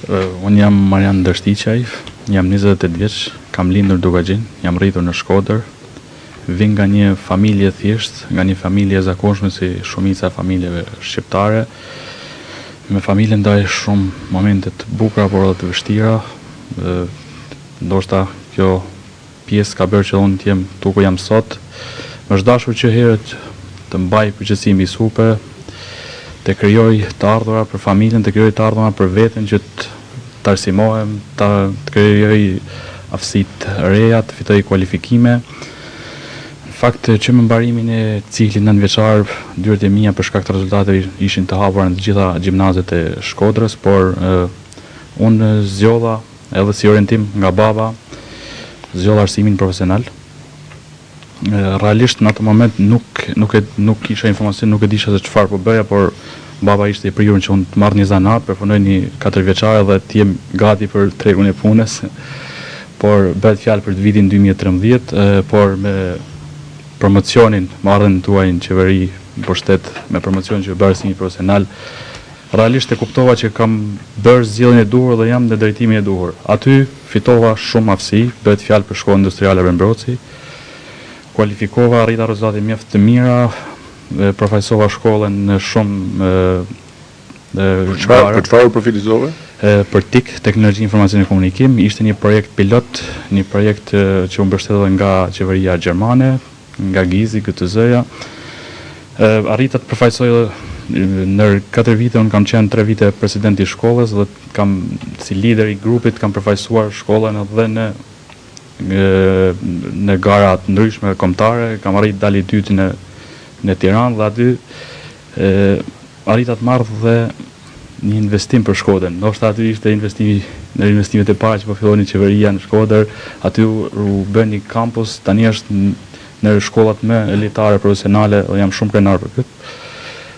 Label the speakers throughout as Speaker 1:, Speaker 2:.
Speaker 1: Unë jam Marian Dështiqaj, jam 28 vjeç, kam lindur Dukagjin, jam rritur në Shkodër, vin nga një familje thjesht, nga një familje zakonshme si shumica e familjeve shqiptare. Me familjen ndaj shumë momente të bukura por edhe të vështira. Ndoshta kjo pjesë ka bërë që unë të jem tu ku jam sot. Më është dashur që herët të mbaj përgjegjësi mbi supe, të krijoj të ardhura për familjen, të krijoj të ardhura për veten, që të arsimohem, të krijoj aftësitë reja, të fitoj kualifikime. Në fakt që me mbarimin e ciklit 9-vjeçar, dyert e mia për shkak të rezultateve ishin të hapura në të gjitha gjimnazet e Shkodrës, por unë zgjodha edhe si orientim nga baba, zgjodha arsimin profesional. Realisht në atë moment nuk kisha informacion, nuk e disha se çfarë po bëja, por baba ishte i prirur që unë të marr një zanat, përpunoj një 4 vjeçar dhe të jem gati për tregun e punës. Por bëhet fjalë për vitin 2013, por me promocionin, marrën tuaj në qeveri, në pushtet, me promocionin që bërë si një profesional, realisht e kuptova që kam bërë zgjedhjen e duhur dhe jam në drejtimin e duhur. Aty fitova shumë aftësi, bëhet fjalë për Shkollën Industriale Brembroci. Kualifikova, arrita rezultate mjaft të mira, përfaqësova shkollën në shumë
Speaker 2: Për çfarë u profilizove?
Speaker 1: Për TIC, Teknologji Informacion e Komunikim, ishte një projekt pilot, një projekt që u mbështetej nga qeveria gjermane, nga GIZ-i, GTZ-ja. Arrita të përfaqësoj në 4 vite, unë kam qenë 3 vite presidenti i shkollës dhe kam si lider i grupit kam përfaqësuar shkollën edhe në gara të ndryshme kombëtare, kam arritë dali 2 në Tiranë dhe aty arrita të marrë dhe një investim për Shkodrën. Ndoshta aty ishte në investimet e para që po filloni qeveria në Shkodër, aty u bën një kampus, tani është në shkollat më elitare profesionale dhe jam shumë krenar për këtë.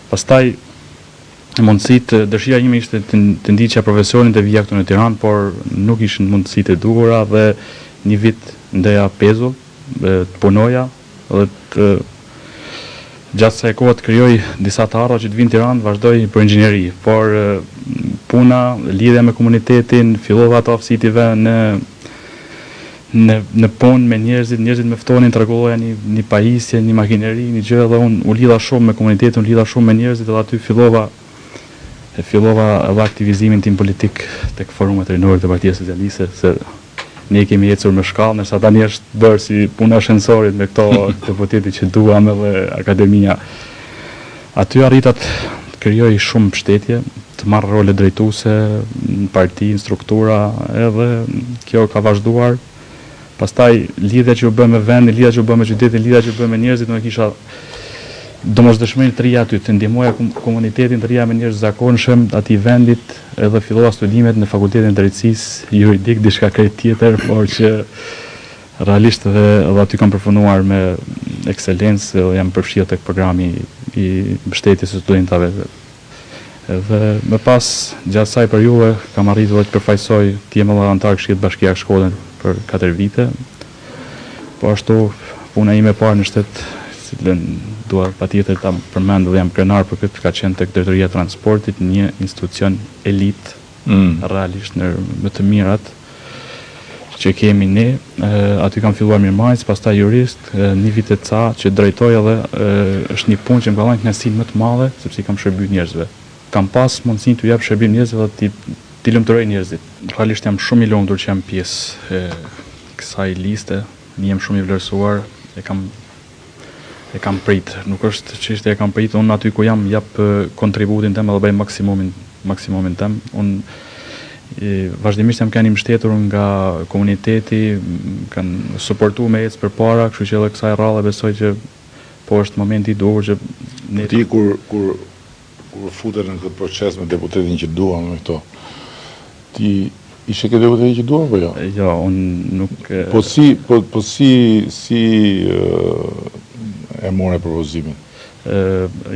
Speaker 1: Pastaj mundësitë, dëshira ime ishte të ndiqja profesionin të vija këtu në Tiranë, por nuk ishin mundësitë e duhura dhe një vit ndeja pezull, të punoja dhe gjatë kësaj kohe të krijoj disa të ardhura që të vinë në Tiranë, vazhdoj për inxhinieri, por puna, lidhja me komunitetin, fillova ato aftësitive në punë me njerëzit më ftonin, tregulloja një pajisje, një makineri, një gjë dhe unë u lidha shumë me komunitetin, u lidha shumë me njerëzit dhe aty fillova edhe aktivizimin tim politik tek forumet rinore të Partisë Socialiste, se ne kemi ecur me shkallë, nërsa tani është bërë si puna shkencorit me këto deputeti që duam edhe akademia. Aty arrita të krijoj shumë mbështetje, të marr role drejtuese në parti, në struktura, edhe kjo ka vazhduar. Pastaj lidhja që u bë me vendin, lidhja që u bë me qytetin, lidhja që u bë me njerëzit, unë kisha domosdoshmëri të rija aty, të ndihmoja komunitetin, të rija me njerëz zakonshëm atij vendit, edhe fillova studimet në Fakultetin e Drejtësisë Juridik, diçka krejt tjetër, por që realisht edhe aty kam përfunuar me ekselencë dhe jam përfshirë tek programi i mbështetjes së studentëve. Dhe më pas, gjatë kësaj periudhe, kam arritur të përfaqësoj të jem edhe antar Këshillit Bashkiak Shkodër për 4 vite. Po ashtu puna ime e parë në shtet, cilën dua patjetër ta përmend dhe jam krenar për këtë, ka qenë tek Drejtoria e Transportit, një institucion elit, realisht në më të mirat që kemi ne. Aty kam filluar mirëmarrjes, pastaj jurist, një vit e ca që drejtoj edhe është një punë që më ka dhënë kënaqësinë më të madhe, sepse i kam shërbyer njerëzve. Kam pas mundësinë t'u jap shërbim njerëzve dhe t'i lumturoj njerëzit. Realisht jam shumë i lumtur që jam pjesë e kësaj liste, një jam shumë i vlerësuar, e kam prit, nuk është çështje e kam prit, unë aty ku jam jap kontributin tem edhe bëj maksimumin tem. Unë vazhdimisht jam kanë mbështetur nga komuniteti, kanë suportuar me ecë përpara, kështu që edhe kësaj rradhe besoj që po është momenti i duhur që
Speaker 2: ne ti kur futet në këtë proces me deputetin që duam me këto. Ti ishe ke deputetin që duam apo jo?
Speaker 1: Jo, unë nuk
Speaker 2: Po si e more propozimin?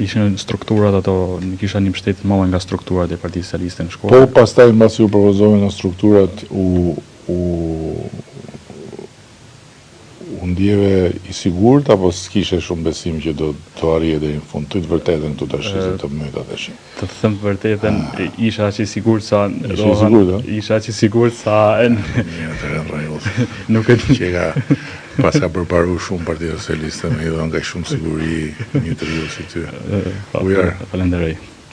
Speaker 1: Ishin strukturat ato, nuk isha një mbështetje të madhe nga strukturat e Partisë Socialiste në shkollë.
Speaker 2: Po pastaj mbasi u propozove nga strukturat u U ndjeve i sigurt apo s'kishe shumë besim që do të arrije deri në fund? Të vërtetën këtu tash të mëta tash.
Speaker 1: Të them të vërtetën, isha aq i sigurt sa isha aq i sigurt sa
Speaker 2: Mirë, të rregull.
Speaker 1: nuk e di.
Speaker 2: Që pas ka përparu shumë Partia Socialiste me dhënë nga shumë siguri një triu si ty.
Speaker 1: Falenderoj.